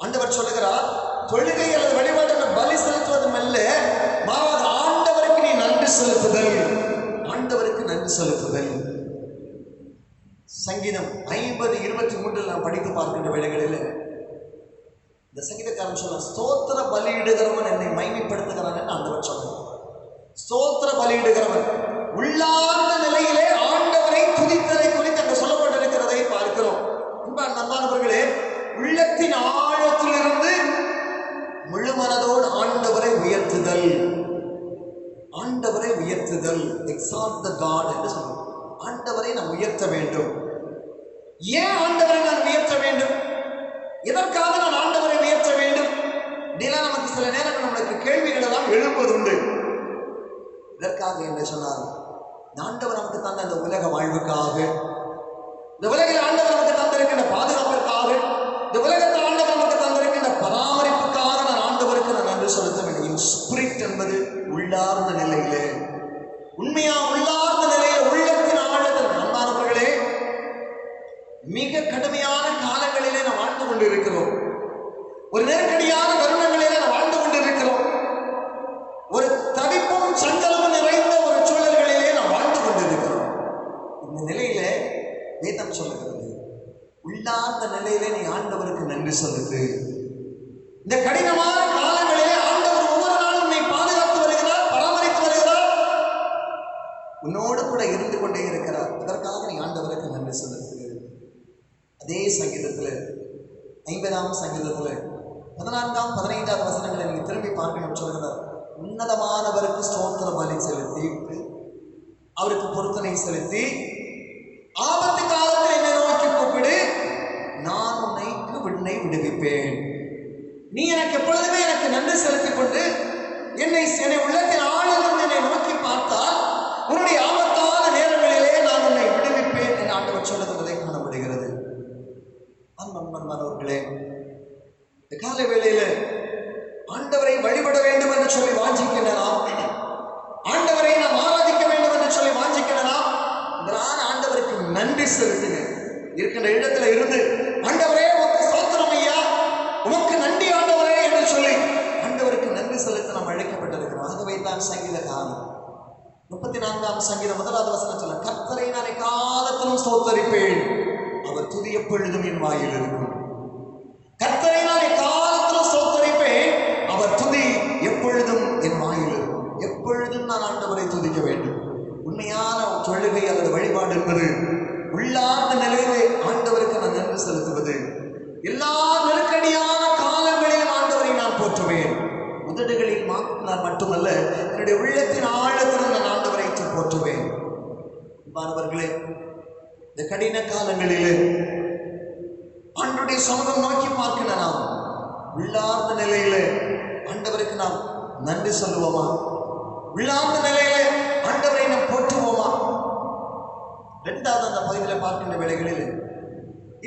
Speaker 1: ஆண்டவர் சொல்லுகிறார், தொழுகை அல்லது வழிபாடு பலி செலுத்துவதும் அல்ல, மாறாக ஆண்டவருக்கு நீ நன்றி செலுத்துதல், ஆண்டவருக்கு நன்றி செலுத்துதல். சங்கீதம் 50:23 நாம் படித்து பார்க்கின்ற வேளைகளில் இந்த சங்கீதக்காரன் சொல்ல, ஸ்தோத்திர பலியிடுகிறவன் என்னை மைமைப்படுத்துகிறான் என்று ஆண்டவர் சொல்றார். ஸ்தோத்திர பலியிடுகிறவன் உள்ளார்ந்த நிலையிலே ஆண்டவரை துதித்தலை குறித்து அங்கு சொல்லப்பட்டிருக்கிறதை பார்க்கிறோம். நண்பானவர்களே, உள்ளத்தின் ஆழத்திலிருந்து முழு மனதோடு ஆண்டவரை உயர்த்துதல், ஆண்டவரை உயர்த்துதல், எக்ஸால்ட் தி காட் என்று சொல்லுவோம். ஆண்டவரை நாம் உயர்த்த வேண்டும். ஏன் ஆண்டவரை நான் உயர்த்த வேண்டும்? எதற்காக நான் ஆண்டவரை உயர்த்த வேண்டும்? இதெல்லாம் நமக்கு சில நேரங்கள் நம்மளுக்கு கேள்விகள் எல்லாம் எழுப்பதுண்டு. இதற்காக என்று சொன்னார், ஆண்டவர் நமக்கு தந்த அந்த உலக வாழ்வுக்காக, இந்த உலகில் ஆண்டவர் நமக்கு தந்திருக்கின்ற பாதுகாப்பிற்காக, இந்த உலகத்தில் ஆண்டவர் நமக்கு தந்திருக்கின்ற பராமரிப்புக்காக நான் ஆண்டவருக்கு நான் நன்றி செலுத்த வேண்டும். ஸ்பிரிட் என்பது உள்ளார்ந்த நிலையிலே, உண்மையா உள்ளார்ந்த நிலையில, உள்ளத்தின் ஆழத்தில். அன்பானவர்களே, மிக கடுமையான காலங்களிலே நாம் வாழ்ந்து கொண்டிருக்கிறோம். ஒரு நெருக்கடியான தருணங்களிலே நாம் வாழ்ந்து கொண்டிருக்கிறோம். ஒரு தவிப்பும் சஞ்சலமும் நிறைந்த ஒரு சூழல்களிலே நாம் வாழ்ந்து கொண்டிருக்கிறோம். இந்த நிலையில வேதம் சொல்லுகிறது, உள்ளார்ந்த நிலையிலே நீ ஆண்டவருக்கு நன்றி செலுத்து. இந்த கடினமான காலங்களிலே ஆண்டவர் ஒவ்வொரு நாளும் உன்னை பாதுகாத்து வருகிறார், பராமரித்து வருகிறார், உன்னோடு கூட இருந்து கொண்டே இருக்கிறார். இதற்காக நீ ஆண்டவருக்கு நன்றி செலுத்து. அதே சங்கீதத்தில் 50ஆம் சங்கீதத்தில் 14ஆம் 15ஆவது வசனங்களை நீங்க திரும்பி பார்க்கணும். சொல்கிறார், உன்னதமானவருக்கு ஸ்தோத்திர பலி செலுத்தி, அவருக்கு பொருத்தனை செலுத்தி, ஆபத்து காலத்தில் என்னை நோக்கி கூப்பிடு, நான் உன்னை விடுவிப்பேன். நீ எனக்கு எப்பொழுதுமே எனக்கு நன்றி செலுத்திக் கொண்டு என்னை உள்ளத்தின் ஆழத்தில் என்னை நோக்கி பார்த்தால் உன்னுடைய ஆபத்தான நேரங்களிலே நான் உன்னை விடுவிப்பேன் என்று ஆண்டவர் சொல்லுகிறதை காணப்படுகிறது. அன்பர்களே, இந்த கால வேளையில ஆண்டவரை வழிபட வேண்டும் என்று சொல்லி வாஞ்சிக்கின்றலாம், ஆண்டவரை நாம் ஆராதிக்க வேண்டும் என்று சொல்லி வாஞ்சிக்கின்றலாம். ஆண்டவருக்கு நன்றி செலுத்துங்க. இருக்கின்ற இடத்துல இருந்து, ஆண்டவரே உமக்கு ஸ்தோத்திரம் ஐயா, உமக்கு நன்றி ஆண்டவரே என்று சொல்லி ஆண்டவருக்கு நன்றி செலுத்த நாம் அழைக்கப்பட்டிருக்கிறோம். ஆகவே தான் சங்கீதக்காரன் 34ஆம் சங்கீதம் 1வது வசனம் சொல்ல, கர்த்தரை நான் காலத்திலும் ஸ்தோத்தரிப்பேன், அவர் துதி எப்பொழுதும் என் வாயில் இருக்கும். கர்த்தரை நான் காலத்திலும் ஸ்தோத்தரிப்பேன், அவர் துதி எப்பொழுதும் என் வாயில் இருக்கும். எப்பொழுதும் நான் ஆண்டவரை துதிக்க வேண்டும். உண்மையான தொழுகை அல்லது வழிபாடு என்பது உள்ளார்ந்த நிலையிலே ஆண்டவருக்கு நான் நன்றி செலுத்துவது. எல்லா நெருக்கடியான காலங்களிலும் ஆண்டவரை நான் போற்றுவேன். உதடுகளில் நான் மட்டுமல்ல, என்னுடைய உள்ளத்தின் ஆழத்தில் நான் ஆண்டவரை போற்றுவேன். மாணவர்களே, இந்த கடின காலங்களிலே ஆண்டவருடைய சமூகம் நோக்கி பார்க்கிற நாம் உள்ளார்ந்த நிலையிலே ஆண்டவருக்கு நாம் நன்றி சொல்லுவோமா? உள்ளார்ந்த நிலையிலே ஆண்டவரை நாம் போற்றுவோமா? இரண்டாவது அந்த பகுதியில் பார்க்கின்ற வேளைகளில்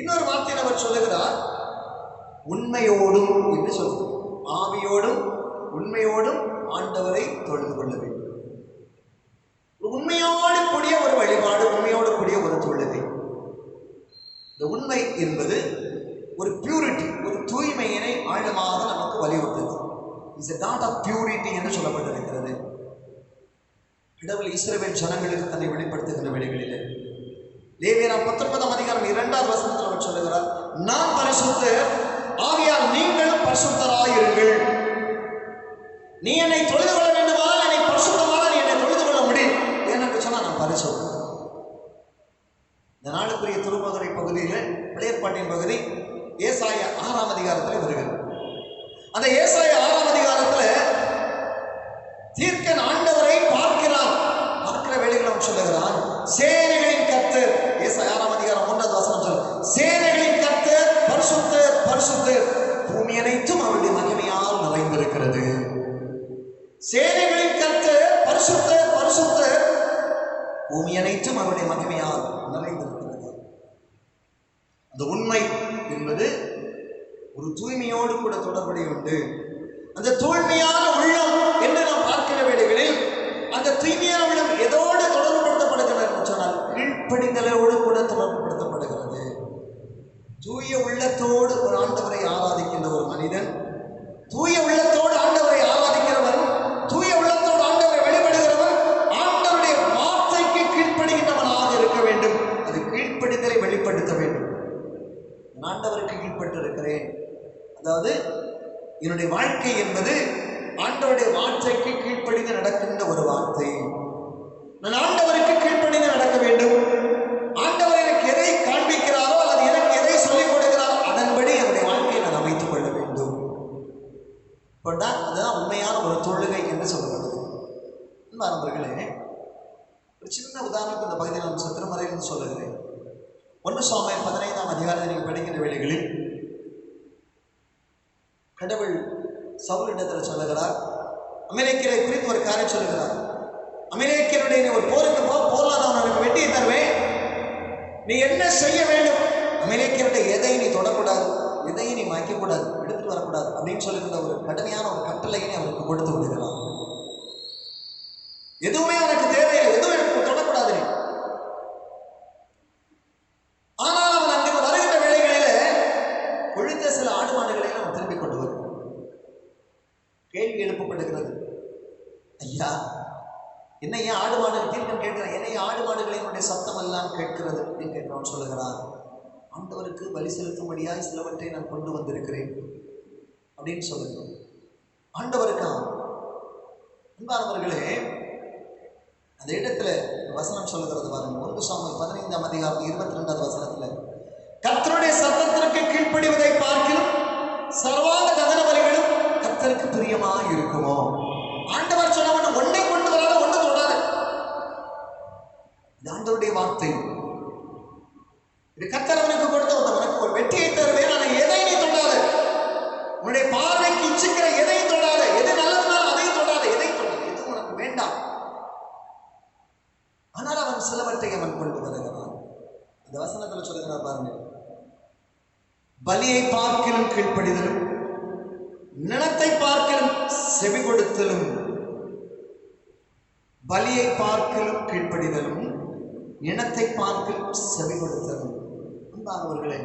Speaker 1: இன்னொரு வார்த்தையில் அவர் சொல்லுகிறார், உண்மையோடும் என்று சொல்கிறார். ஆவியோடும் உண்மையோடும் ஆண்டவரை தொழுது கொள்ள வேண்டும். உண்மையோடு கூடிய ஒரு வழிபாடு, உண்மையோடு கூடிய ஒரு தொழுகை. இந்த உண்மை என்பது ஒரு பியூரிட்டி, ஒரு தூய்மையினை ஆழமாக நமக்கு வலியுறுத்துது. Is a thought of purity என்று சொல்லப்பட்டிருக்கிறது. கடவுள் இஸ்ரவேல் ஜனங்களுக்கு தன்னை வெளிப்படுத்துகின்ற வேளைகளிலே லேவியராம் 19ஆம் அதிகாரம் 2வது வசனத்தில் அவர் சொல்லுகிறார், நான் பரிசுத்தர், ஆகையால் நீங்களும் பரிசுத்தராயிருங்கள். நீ என்னை தொழுது கொள்ள வேண்டுமானால், என்னை பரிசுத்தமான நீ என்னை தொழுது கொள்ள முடியும். ஏனென்று சொன்னால் நான் பரிசுத்தர். இந்த நாளுக்குரிய திருமதுரை பகுதியில் பழையற்பாட்டின் பகுதி ஏசாயா 6ஆம் அதிகாரத்தில் வருகிறது. அந்த ஏசாயா 6ஆம் அதிகாரத்தில் தீர்க்கன் ஆண்டவரை பார்க்கிறான். பார்க்கிற வேளையில் அவன் சொல்லுகிறான், சேனைகளின் கர்த்தர். ஏசாயா 6ஆம் அதிகாரம் 3வது வசனம் சொல்ல, சேனைகளின் கர்த்தர் பரிசுத்தர் பரிசுத்தர், பூமி அனைத்தும் அவருடைய மகிமையால் நிறைந்திருக்கிறது. சேனைகளின் கர்த்தர் பரிசுத்தர் பரிசுத்தர், பூமி அனைத்தும் அவருடைய மகிமையால் நிறைந்திருக்கிறது. அந்த உண்மை என்பது ஒரு தூய்மையோடு கூட தொடர்புடைய உண்டு. அந்த தூய்மையான உள்ளம் என்று நாம் பார்க்கிற வேளைகளில் அந்த தூய்மையான உள்ளம் எதோடு தொடர்புபடுத்தப்படுகிறது என்று சொன்னால் கீழ்ப்படிதலோடு கூட தொடர்புபடுத்தப்படுகிறது. தூய உள்ளத்தோடு ஒரு ஆண்டவரை ஆராதிக்கின்ற ஒரு மனிதன், தூய உள்ளத்தோடு ஆண்டவரை ஆராதிக்கிறவன், தூய உள்ளத்தோடு ஆண்டவரை வெளிப்படுகிறவன் ஆண்டவருடைய வார்த்தைக்கு கீழ்ப்படுகின்றவனாக இருக்க வேண்டும். அது கீழ்ப்படிதலை வெளிப்படுத்த வேண்டும். ஆண்டவருக்கு கீழ்ப்பட்டு இருக்கிறேன், அதாவது என்னுடைய வாழ்க்கை என்பது ஆண்டவருடைய வார்த்தைக்கு கீழ்ப்படிந்து நடக்கின்ற ஒரு வார்த்தை. நான் ஆண்டவருக்கு கீழ்ப்படிந்து நடக்க வேண்டும். ஆண்டவர் எனக்கு எதை காண்பிக்கிறாரோ அல்லது எனக்கு எதை சொல்லிக் கொடுக்கிறாரோ அதன்படி என்னுடைய வாழ்க்கையை நான் அமைத்துக் கொள்ள வேண்டும். அதுதான் உண்மையான ஒரு தொழுகை என்று சொல்லப்படுது. நண்பர்களே, ஒரு சின்ன உதாரணத்துக்கு இந்த பகுதியில் நான் திருமறையில் சொல்லுகிறேன். 1 சாமுவேல் 15ஆம் அதிகாரத்தை நீங்கள் படிக்கின்ற வேளைகளில் கடவுள் சவுலிடத்தில் சொல்லுகிறார், அமலேக்கியரை குறித்து ஒரு காரியம் சொல்லுகிறார். அமலேக்கியருடைய ஒரு போருக்கு போர்ல நான் உனக்கு வெட்டியை தருவேன், நீ என்ன செய்ய வேண்டும்? அமலேக்கியருடைய எதையும் நீ தொடக்கூடாது, எதையும் நீ மாய்க்கக்கூடாது, எடுத்துட்டு வரக்கூடாது அப்படின்னு சொல்லுகின்ற ஒரு கடுமையான ஒரு கட்டளையினை அவருக்கு கொடுத்து விடுகிறார். எதுவுமே அவனுக்கு தேவையில்லை, எதுவும் எனக்கு தொடக்கூடாது. ஆனால் அவன் அங்கு வருகின்ற வேளைகளில கொழுத்த சில ஆடு மாடுகளை அவன் திரும்பிக் கொண்டு வரும். கேள்வி எழுப்பப்படுகிறது, ஐயா என்ன ஏன் ஆடு மாடு தீர்க்கம் கேட்கிறான், என்னை ஆடு மாடுகளினுடைய சத்தம் எல்லாம் கேட்கிறது அப்படின்னு கேட்கிறவன் சொல்லுகிறான், ஆண்டவருக்கு பலி செலுத்தும்படியாய் சிலவற்றை நான் கொண்டு வந்திருக்கிறேன் அப்படின்னு சொல்லுகிறோம். ஆண்டவருக்கா அன்பானவர்களே, அந்த இடத்துல வசனம் சொல்லுகிறது பாருங்க. 1 சாமுவேல் 15ஆம் அதிகாரம் 22வது வசனத்துல, கர்த்தருடைய சத்தத்திற்கு கீழ்ப்படிவதை பார்க்கிலும் சர்வாங்க தகன பலிகளும் கர்த்தருக்கு பிரியமாக இருக்குமோ. ஆண்டவர் சொன்னவன் ஒன்றை கொண்டு வராத, ஒன்று தொடாது. இது ஆண்டவருடைய வார்த்தை. இது கர்த்தர் அவனுக்கு கொடுத்த உனக்கு ஒரு வெற்றியை தருவேன், ஆனால் எதை நீ தொடாது. உன்னுடைய பார்வைக்கு இச்சிக்கிற எதையும் தொடாது, எது நல்லதுனாலும் அதையும் தொடாது, எதையும் தொடாது, எது உனக்கு வேண்டாம். ஆனால் அவன் சிலவற்றை அவன் கொண்டு வருகிறான். இந்த வசனத்தில் சொல்லுகிறார் பாருங்க, பலியை பார்க்கிலும் கீழ்ப்படிதலும், நிலத்தை பார்க்கிலும் செவி கொடுத்தலும். பலியை பார்க்கிலும் கீழ்ப்படிதலும், இனத்தை பார்க்கிலும் செவி கொடுத்தலும். அன்பானவர்களே,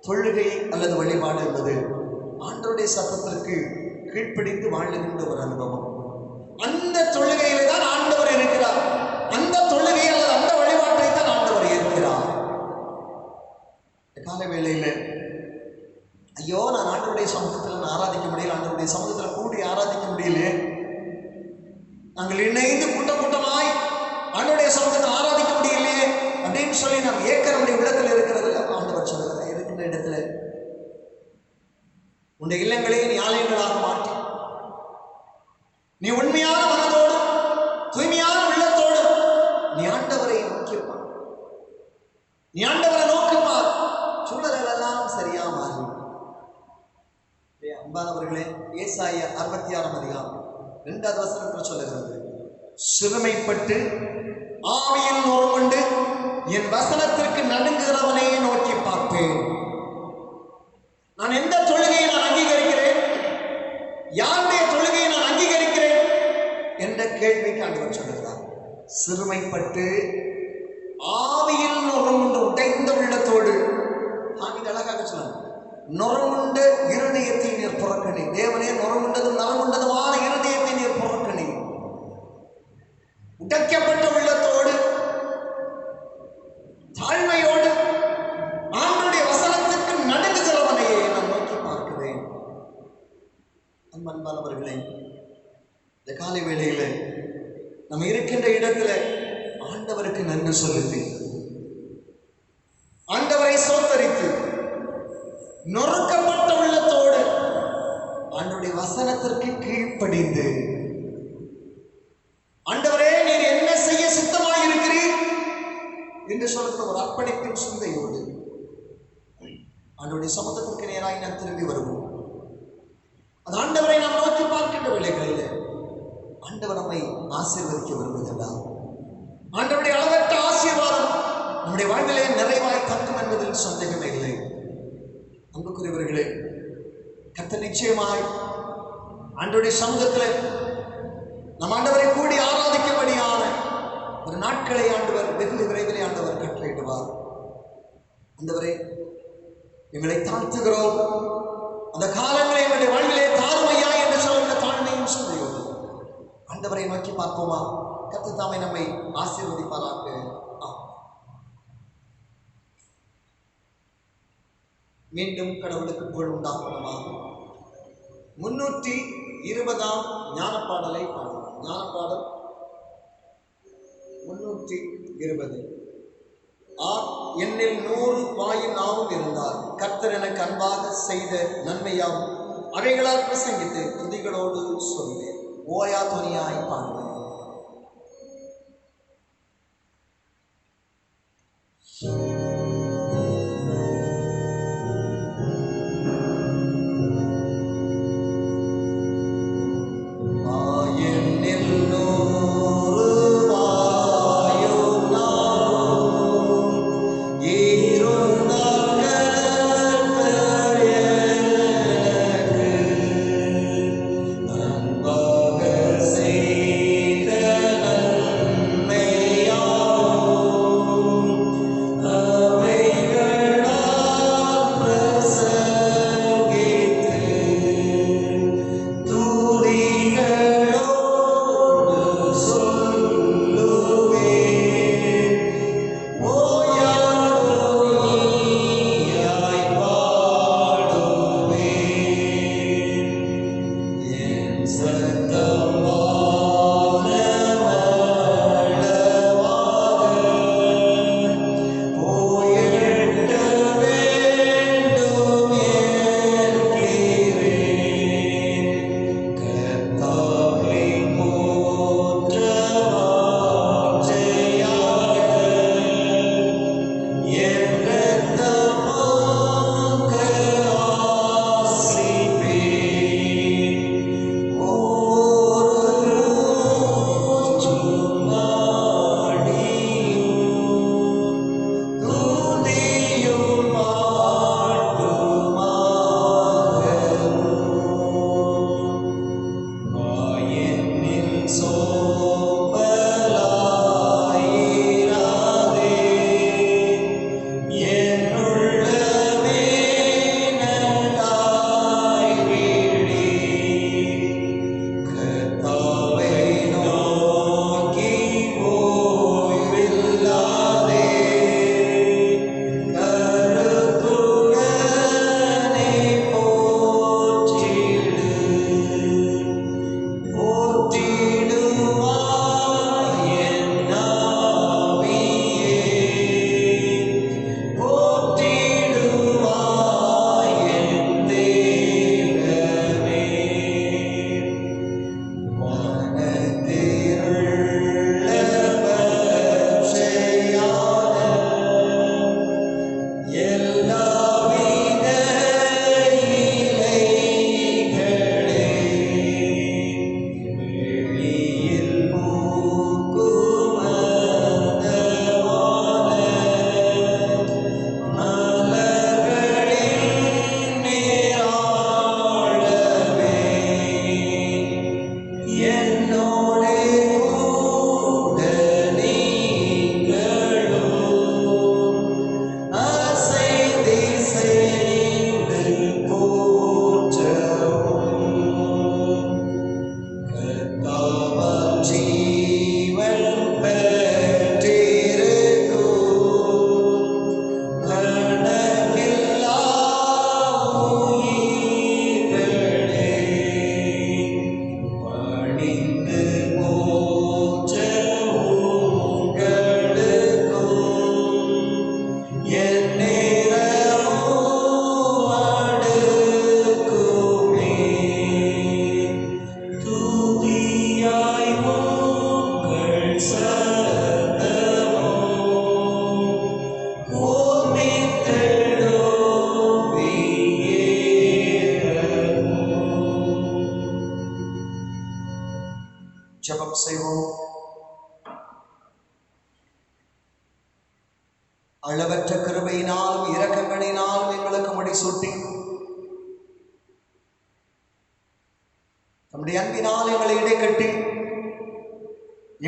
Speaker 1: தொழுகை அல்லது வழிபாடு என்பது ஆண்டவருடைய சத்தத்திற்கு கீழ்ப்படிந்து வாழுகின்ற ஒரு அனுபவம். அந்த தொழுகையிலே தான் ஆண்டவர் இருக்கிறார். அந்த தொழுகை அல்லது அந்த வழிபாட்டை தான் ஆண்டவர் ஏற்கிறார். கால வேளையில் ஐயோ நான் ஆண்டவருடைய சமூகத்தில் நான் ஆராதிக்க முடியல, ஆண்டவருடைய சமூகத்தில் கூடி ஆராதிக்க முடியல, நாங்கள் இணைந்து கூட்டம் கூட்டமாய் ஆண்டவருடைய சமூகத்தை ஆராதிக்க முடியலையே அப்படின்னு சொல்லி நாம் ஏக்க நம்முடைய உள்ளத்தில் இருக்கிறது. ஆண்டவர் சொல்லுகிறார், இருக்கின்ற இடத்துல உன்னுடைய இல்லங்களை நீ ஆலயங்களாக மாற்றி, நீ உண்மையான மனதோடு தூய்மையான உள்ளத்தோடு நீ ஆண்டவரை நோக்கிப்பார், நீ ஆண்டவரை நோக்கிப்பார், சூழல்கள் எல்லாம் சரியா மாறும். அன்பானவர்களே, ஏசாயா 66 அதிகாரம் 2வது வசனத்தில் சொல்லுகிறது, சிறுமைப்பட்டு ஆவியில் நொறுங்குண்டு என் வசனத்திற்கு நடுங்குகிறவனை நோக்கி பார்ப்பேன். நான் எந்த தொழுகையை நான் அங்கீகரிக்கிறேன், யாருடைய தொழுகையை நான் அங்கீகரிக்கிறேன் என்ற கேள்விக்கு ஆண்டவர் சொல்லுகிறார். சிறுமைப்பட்டு ஆவியில் நொறுங்குண்டு உடைந்த உள்ளத்தோடு, ஆவியில் அழகாக சொல்லணும், நொறுங்குண்ட இருதயத்தை நீர் புறக்கணி. தேவனே, நொறுங்குண்டதும் நறுங்குண்டதுமான இருதயத்தை நீர் புறக்கணி. உடைக்கப்பட்ட உள்ளத்தோடு தாழ்மையோடு ஆண்டவருடைய வசனத்திற்கு நடுங்குகிறவனையே நான் நோக்கி பார்க்கிறேன். அன்பானவர்களே, இந்த காலை வேளையில நம்ம இருக்கின்ற இடத்துல ஆண்டவருக்கு நன்றி செலுத்தி, ஆண்டவரை சோத்தரித்து, நொறுக்கப்பட்ட உள்ளத்தோடு ஆண்டவருடைய வசனத்திற்கு கீழ்ப்படிந்து, ஆண்டவரே நீர் என்ன செய்ய சித்தமாயிருக்கிறீர் என்று சொல்கிற ஒரு அர்ப்பணிப்பின் சிந்தையோடு ஆண்டவருடைய சமூகத்திற்கு நேராக நாம் திரும்பி வருவோம். அது ஆண்டவரை நாம் நோக்கி பார்க்கின்ற வேளைகளில் ஆண்டவர் நம்மை ஆசீர்வதிக்க வருவதெல்லாம் ஆண்டவருடைய அளவற்ற ஆசீர்வாதம் நம்முடைய வாழ்விலே நிறைவாய் தங்கும் என்பதில் சந்தேகமே இல்லை. அன்புக்குரியவர்களே, கர்த்தர் நிச்சயமாய் ஆண்டவருடைய சமூகத்தில் நம் ஆண்டவரை கூடி ஆராதிக்கும்படியான ஒரு நாட்களை ஆண்டவர் வெகு விரைவிலே ஆண்டவர் கட்டளையிடுவார். ஆண்டவரே, எங்களை தாழ்த்துகிறோம், அந்த காலங்களை எங்களுடைய வாழ்விலே தாருமையா என்று சொல்கிற தாழ்மையும் சிந்தையோடு ஆண்டவரை நோக்கி பார்ப்போமா? கர்த்தர் தாமே நம்மை ஆசீர்வதிப்பாராக. மீண்டும் கடவுளுக்கு புகழ் உண்டாகணுமாக 320 ஞானப்பாடலை பாடுவோம். ஞானப்பாடல் 320. என்னில் 100 வாயின் நாவும் இருந்தால் கர்த்தர் எனக்கு அன்பாக செய்த நன்மையாகும் அவைகளால் பிரசங்கித்து துதிகளோடு சொல்வேன். ஓயா துணியாய் பாடுவேன். இரக்கங்களினால் எங்களுக்கு முடிசூட்டி நம்முடைய அன்பினால் எங்களை இடைக்கட்டி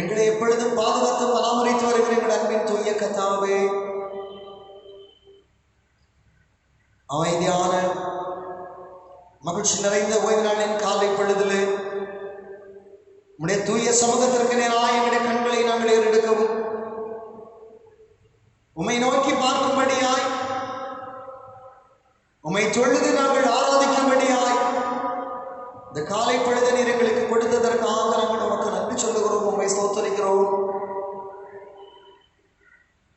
Speaker 1: எங்களை எப்பொழுதும் பாதுகாத்து பராமரித்து வருகிற எங்கள் அன்பின் தூய கர்த்தாவே, அமைதியான மகிழ்ச்சி நிறைந்த ஓய்வு நாளின் காலை பொழுதிலே உம்முடைய தூய சமூகத்திற்கு நேராக எங்களுடைய கண்களை நாங்கள் ஏறெடுக்கவும் உம்மை நோக்கி பார்க்கும்படியாய் உம்மை தொழுது நாங்கள் ஆராதிக்கும்படியாய் இந்த காலை பொழுது நீர் எங்களுக்கு கொடுத்ததற்காக நாங்கள் உமக்கு நன்றி சொல்லுகிறோம். உம்மை ஸ்தோத்தரிக்கிறோம்.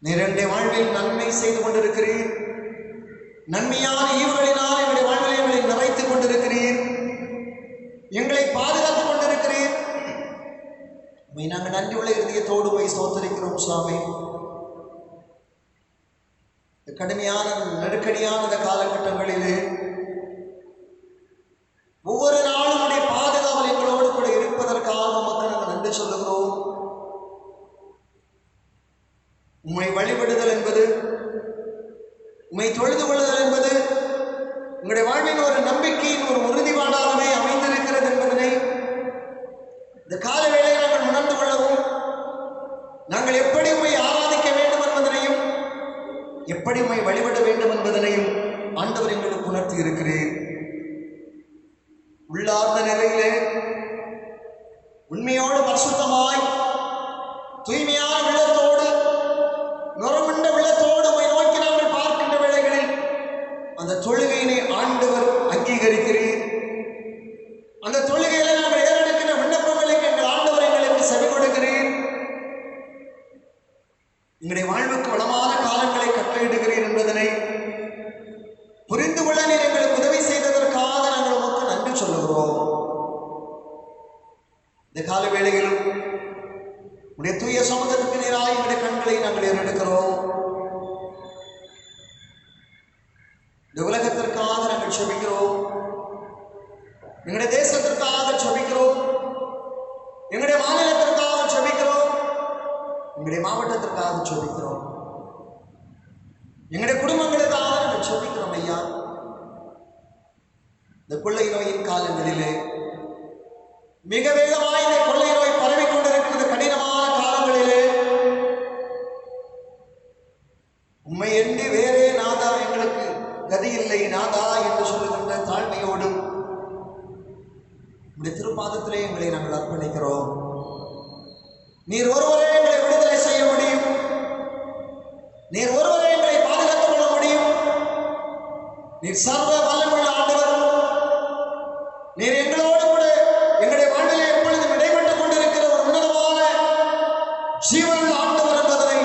Speaker 1: நீர் என்னுடைய வாழ்வில் நன்மை செய்து கொண்டிருக்கிறீர். நன்மையான ஈவுகளினால் எங்களுடைய வாழ்வில் எங்களை நிறைத்துக் கொண்டிருக்கிறீர். எங்களை பாதுகாத்துக் கொண்டிருக்கிறீர். உம்மை நாங்கள் நன்றி உள்ள இதயத்தோடு உம்மை ஸ்தோத்தரிக்கிறோம் சுவாமி. கடுமையான நெருக்கடியான இந்த காலகட்டங்களிலே ஒவ்வொரு நாளும் உடைய பாதுகாவல் எங்களோடு கூட இருப்பதற்காக உமக்கு நாங்கள் நன்றி சொல்லுகிறோம். உம்மை வழிபடுதல் என்பது, உம்மை தொழுது கொள்ளுதல் என்பது உங்களுடைய வாழ்வின் ஒரு நம்பிக்கையின் ஒரு உறுதிப்பாடாகவே அமைந்திருக்கிறது என்பதனை இந்த கால வேளையை நாங்கள் உணர்ந்து கொள்ளவும், நாங்கள் எப்படி உம்மை ஆராதிக்க வேண்டும் என்பதனையும் எப்படி உம்மை வழிபட வேண்டும் என்பதனையும் ஆண்டவர் எங்களுக்கு உணர்த்தி இருக்கிறேன். உள்ளார்ந்த நிலையிலே உண்மையோடு பரிசுத்தமாய் தூய்மையான உள்ளத்தோடு நுரமுண்ட உள்ளத்தோடு உம்மை நோக்கி நாங்கள் பார்க்கின்ற வேளைகளில் அந்த தொழுகையினை ஆண்டவர் அங்கீகரிக்கிறீர். அந்த தொழுகையில நாங்கள் ஏறெடுக்கின்ற விண்ணப்பங்களுக்கு எங்கள் ஆண்டவர் எங்களுக்கு செவி கொடுக்கிறீர். எங்களுடைய வாழ்வுக்கு வளமான காலங்களை கட்டளையிடுகிறீர் என்பதனை புரிந்து கொள்ள நீர் எங்களுக்கு உதவி செய்ததற்காக நாங்கள் உமக்கு நன்றி சொல்லுகிறோம். இந்த கால வேளையிலும் உடைய தூய சமூகத்துக்கு நேராக எங்களுடைய கண்களை நாங்கள் ஏறெடுக்கிறோம். இந்த உலகத்திற்காக நாங்கள் செபிக்கிறோம். எங்களுடைய தேசத்திற்காக செபிக்கிறோம். எங்களுடைய மாநிலத்திற்காக செபிக்கிறோம். எங்களுடைய மாவட்டத்திற்காக செபிக்கிறோம். எங்களுடைய குடும்பங்களுக்காக நாங்கள் செபிக்கிறோம் ஐயா. இந்த கொள்ளை நோயின் காலங்களிலே மிக வேகமாய் இந்த கொள்ளை நோய் பரவி கொண்டிருக்கிற கடினமான காலங்களிலே உண்மை என்று வேறே நாதா எங்களுக்கு கதி இல்லை நாதா என்று சொல்லுகின்ற தாழ்மையோடும் இந்த திருப்பாதத்திலே எங்களை நாங்கள் அர்ப்பணிக்கிறோம். நீர் ஒருவரே எங்களை விடுதலை செய்ய முடியும். நீர் ஒருவரே எங்களை பாதுகாத்துக் கொள்ள முடியும். நீர் சர்வ வல்லமுள்ள ஆண்டவர். நீர் எங்களோடு கூட எங்களுடைய வாழ்விலே எப்பொழுதும் இடைப்பட்டுக் கொண்டிருக்கிற ஒரு உன்னதமான ஜீவனுள்ள ஆண்டவர் என்பதனை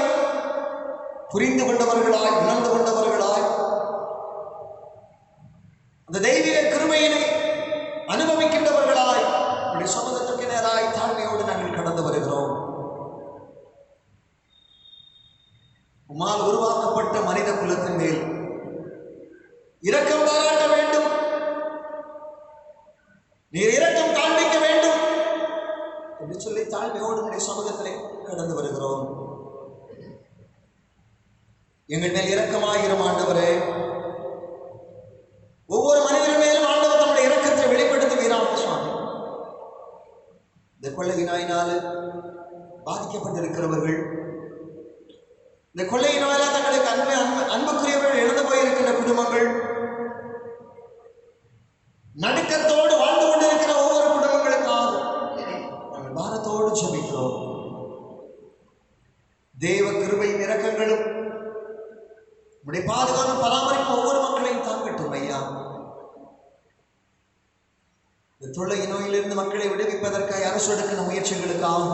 Speaker 1: புரிந்து கொண்டவர்களாய் உணர்ந்து கொண்டவர்களாய் அந்த தெய்வீக கிருபையினை அனுபவிக்கின்றவர்களாய் உடைய சமூகத்திற்கு நேராய் தாழ்மையோடு நாங்கள் கடந்து வருகிறோம். உம்மால் உருவாக்கப்பட்ட மனித குலத்தின் மேல் இரக்கம் பாராட்ட வேண்டும். நீர் இரக்கம் காண்பிக்க வேண்டும் என்று சொல்லி தாழ்மையோடு உடைய சமூகத்திலே கடந்து வருகிறோம். எங்கள் மேல் இரக்கமாயிரும் ஆண்டவரே. ஒவ்வொரு மனிதன் மேலும் ஆண்டவர் தம்முடைய இரக்கத்தை வெளிப்படுத்துவீராக சுவாமி. இந்த கொள்ளை நோயினால் பாதிக்கப்பட்டிருக்கிறவர்கள், இந்த கொள்ளை நோயால் தங்களுக்கு அன்புக்குரியவர்கள் இழந்து போயிருக்கின்ற குடும்பங்கள், நடுக்கத்தோடு வாழ்ந்து கொண்டிருக்கிற ஒவ்வொரு குடும்பங்களுக்காக நாங்கள் பாரத்தோடு ஜெபிக்கிறோம். தேவ கிருபையின் இரக்கங்களும் உடைய பாதுகாப்பு பராமரிப்பு ஒவ்வொரு மக்களையும் தாங்கட்டும் ஐயா. இந்த தொல்லை நோயிலிருந்து மக்களை விடுவிப்பதற்காக அரசு எடுக்கிற முயற்சிகளுக்காக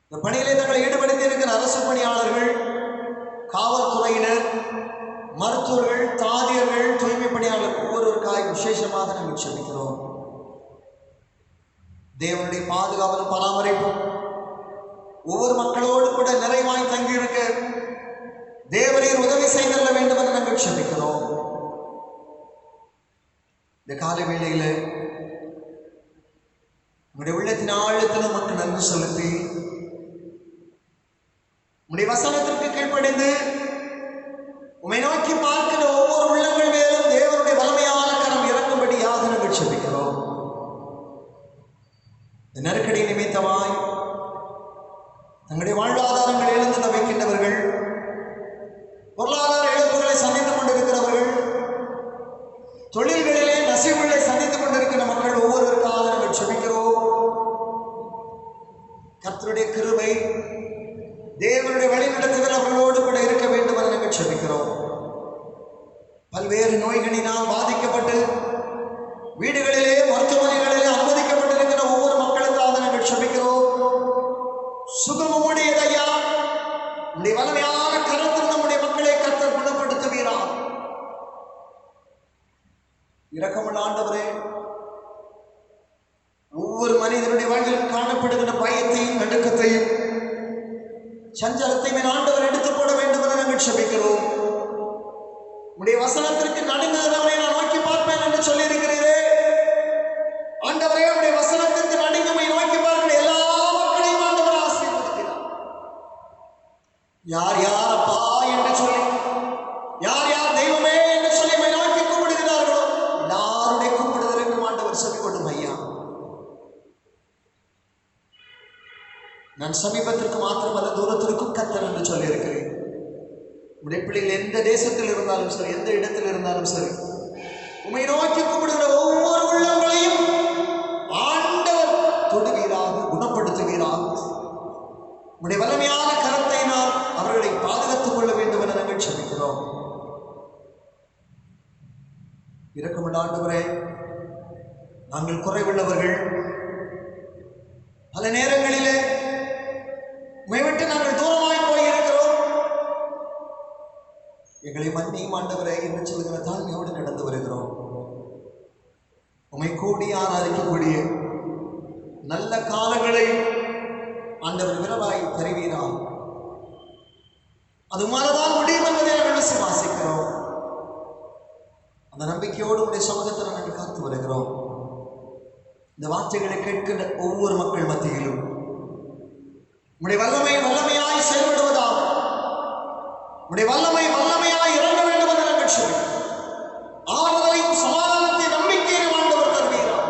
Speaker 1: இந்த பணியிலே தங்களை ஈடுபடுத்தி இருக்கிற அரசு பணியாளர்கள், காவல்துறையினர், மருத்துவர்கள், தாதியர்கள், தூய்மை பணியாளர்கள் ஒவ்வொருவருக்காக விசேஷமாக நாங்கள் செபிக்கிறோம். தேவனுடைய பாதுகாவலும் பராமரிப்பும் ஒவ்வொரு மக்களோடு கூட நிறைவாய் தங்கியிருக்க தேவரீர் உதவி செய்தல்ல வேண்டும் என்று நாங்கள் செபிக்கிறோம். இந்த காலை வேளையில உங்களுடைய உள்ளத்தின் ஆழத்தில் மக்கள் நன்றி செலுத்தி உடைய வசனத்திற்கு கீழ்ப்படிந்து உம்மை நோக்கி பார்க்கிற ஒவ்வொரு உள்ளங்கள் மேலும் தேவனுடைய வல்லமையான கரம் இறங்கும்படியாக நாங்கள் ஜெபிக்கிறோம். இந்த நெருக்கடி நிமித்தமாய் தங்களுடைய வாழ்வாதாரங்கள் இழந்து தவிக்கின்றவர்கள், பொருளாதார இழப்புகளை சந்தித்துக் கொண்டிருக்கிறவர்கள், தொழில்களிலே நசிவுகளை சந்தித்துக் கொண்டிருக்கிற மக்கள் ஒவ்வொருவருக்காக நாங்கள் ஜெபிக்கிறோம். கர்த்தருடைய கிருபை, தேவனுடைய வழிநடத்துதல் அவர்களோடு கூட இருக்க வேண்டும் என நாங்கள் ஜெபிக்கிறோம். பல்வேறு நோய்களினால் பாதிக்கப்பட்டு வீடுகளிலே மருத்துவமனைகளிலே அனுமதிக்கப்பட்டிருக்கிற ஒவ்வொரு மக்களுக்காக நாங்கள் ஜெபிக்கிறோம். சுகமுடையதையா உடைய வல்லமையான கரத்தில் நம்முடைய மக்களை கர்த்தர் குணப்படுத்துவீரார். இரக்கமுள்ள ஆண்டவரே, ஒவ்வொரு மனிதனுடைய வாழ்வில் காணப்படுகிற பயத்தையும் நடுக்கத்தையும் சஞ்சலத்தையும் ஆண்டவர் எடுத்து போட வேண்டும் என நாங்கள் ஜெபிக்கிறோம். உடைய வசனத்திற்கு நடுங்குகிறவனை நான் நோக்கி பார்ப்பேன் என்று சொல்லி இருக்கிறீரே ஆண்டவரே, உடைய வசனத்திற்கு நடுங்குமை நோக்கி பார்க்கிற எல்லா மக்களையும் ஆண்டவர் ஆசீர்வதிக்கிறார். யார் யார் அப்பா என்று சொல்லி, யார் யார் தெய்வமே என்று சொல்லி நோக்கி கூப்பிடுகிறார்களோ எல்லாருடைய கூப்பிடுதலுக்கும் ஆண்டவர் செவி கொடும். ஐயா, நான் சமீபத்திற்கு மாத்திரமல்ல தூரத்திற்கும் கர்த்தர் என்று சொல்லி இருக்கிறேன். உடைய பிள்ளைகள் எந்த தேசத்தில் இருந்தாலும் சரி, எந்த இடத்தில் இருந்தாலும் சரி, உம்மை நோக்கி கூப்பிடுகிற ஒவ்வொரு உள்ளங்களையும் ஆண்டவர் தொடுவீராக, குணப்படுத்துவீராக. உடைய வல்லமையான கரத்தை நான் அவர்களை பாதுகாத்துக் கொள்ள வேண்டும் என நாங்கள் ஜெபிக்கிறோம். இரக்கமுள்ள ஆண்டவரே, நாங்கள் குறைவுள்ளவர்கள், பல நேரங்களிலே உம்மை விட்டு நாங்கள் தூரமாய் போயிருக்கிறோம். எங்களை மன்னியும் ஆண்டவரே என்று சொல்கிற தாழ்மையோடு கடந்து வருகிறோம். உம்மை கூடி ஆராதிக்கக்கூடிய நல்ல காலங்களை ஆண்டவர் விரைவாய் தருவீராம். அது உமாலதான் முடியும் என்பதை நாங்கள் விசுவாசிக்கிறோம். அந்த நம்பிக்கையோடு உடைய சமூகத்தில் நாங்கள் காத்து வருகிறோம். இந்த வார்த்தைகளை கேட்கின்ற ஒவ்வொரு மக்கள் மத்தியிலும் உடைய வல்லமை வல்லமையாய் செயல்படுவதாக, உடைய வல்லமை வல்லமையாய் இறங்க வேண்டும் என்ற லட்சியம், ஆறுதலையும் சமாதானத்தை நம்பிக்கையை ஆண்டவர் தருவீரார்.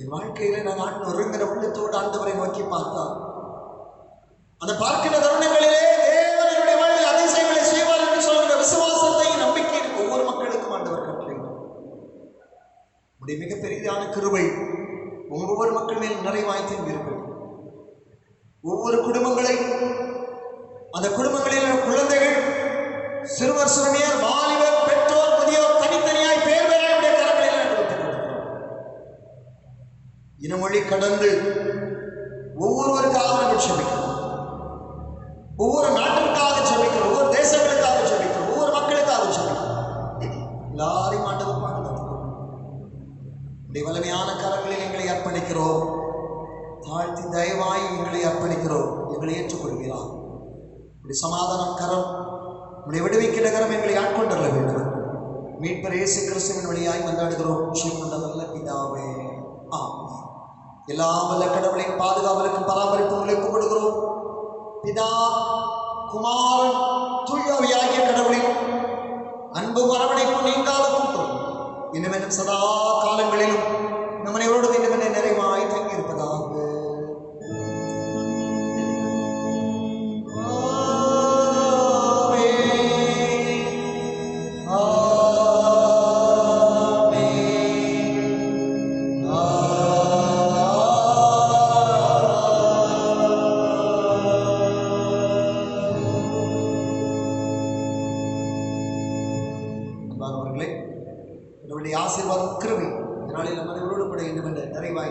Speaker 1: என் வாழ்க்கையில நான் ஆண்டு ஒருங்கிற உள்ளத்தோடு ஆண்டவரை நோக்கி பார்த்தார். அந்த பார்க்கிற தருணங்களிலே தேவனுடைய வாழ்வில் அதிசயங்களை செய்வார் என்று சொல்கிற விசுவாசத்தை நம்பிக்கை ஒவ்வொரு மக்களுக்கும் ஆண்டவர் கட்டளையிட்டார். உடைய மிகப்பெரிதான கிருபை ஒவ்வொரு மக்கள் மேல் நிறைவாய் தங்கியிருக்கும். ஒவ்வொரு குடும்பங்களை, அந்த குடும்பங்களில் குழந்தைகள், சிறுவர் சிறுமியர், வாலிபர், பெற்றோர், முதியோர் தனித்தனியாய் பேர் பேரையுடைய கரங்களில் நாங்கள் விட்டுக் கொடுக்கிறோம். இனமொழி கடந்து ஒவ்வொருவருக்காக நாங்கள் ஜெபிக்கிறோம். ஒவ்வொரு நாட்டிற்காக ஜெபிக்கிறோம், ஒவ்வொரு தேசங்களுக்காக ஜெபிக்கிறோம், ஒவ்வொரு மக்களுக்காக ஜெபிக்கிறோம். எல்லாரையும் ஆண்டவர் பாதுகாத்துக்கிறோம். வல்லமையான கரங்களில் எங்களை அர்ப்பணிக்கிறோம். தாழ்த்தி தயவாய் எங்களை அர்ப்பணிக்கிறோம். எங்களை ஏற்றுக்கொள்கிறார். உடைய சமாதானம் கரம், உடைய விடுவிக்கிற கரம் எங்களை ஆட்கொண்டல்ல வேண்டும். மீட்பர் இயேசு கிறிஸ்துவின் வழியாய் மன்றாடுகிறோம் ஜீவனுள்ள நல்ல பிதாவே, ஆமென். எல்லா வல்ல கடவுளின் பாதுகாவலுக்கும் பராமரிப்பும் ஒப்புக்கொடுக்கிறோம். பிதா, குமாரன், தூய ஆவியாகிய கடவுளின் அன்பு அரவணைப்பு நீங்காத கூட்டம் இன்னும் சதா காலங்களிலும் நம்மளோடு இன்னும் நிறைவாய் தங்கியிருப்பதாக. ஆசீர்வாதம் கிருபை நாளில் நம்மளோடு கூட இன்னும் நிறைவாய்